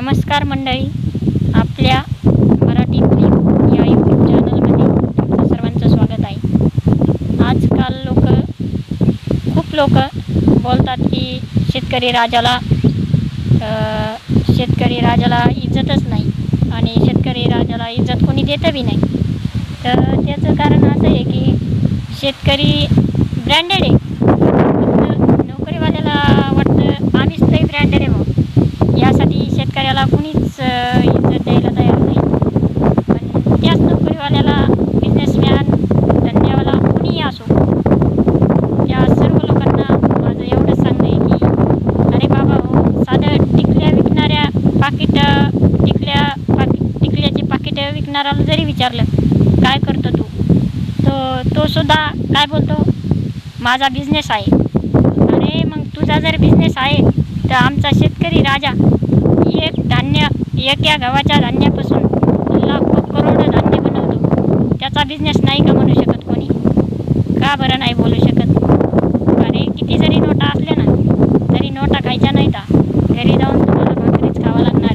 नमस्कार मंडळी, आपल्या मराठी क्लिप या यूट्यूब चॅनलमध्ये तुमचं सर्वांचं स्वागत आहे. आजकाल खूप लोक बोलतात की शेतकरी राजाला इज्जतच नाही आणि शेतकरी राजाला इज्जत कोणी देतं बी नाही. तर त्याचं कारण असं आहे की शेतकरी ब्रँडेड आहे. फक्त नोकरीवाल्याला वाटतं आम्हीच लई ब्रँडेड आहे मग, यासाठी शेतकऱ्याला कुणीच इज्जत द्यायला तयार नाही. पण त्याच नोकरीवाल्याला, बिझनेसमॅन, धंद्यावाला कुणीही असो, त्या सर्व लोकांना माझं एवढंच सांगणं आहे की अरे बाबा हो, साधं टिकल्याची पाकिटं विकणाऱ्याला जरी विचारलं काय करतो तू, तो सुद्धा काय बोलतो, माझा बिझनेस आहे. अरे मग तुझा जर बिझनेस आहे तर आमचा शेतकरी राजा एका गव्हाच्या धान्यापासून लाखो करोड धान्य बनवतो. त्याचा बिझनेस नाही का म्हणू शकत कोणी? का बरं नाही बोलू शकत? अरे किती जरी नोटा असल्या ना तरी नोटा खायच्या नाही का, घरी जाऊन तुम्हाला भाकरीच खावं लागणार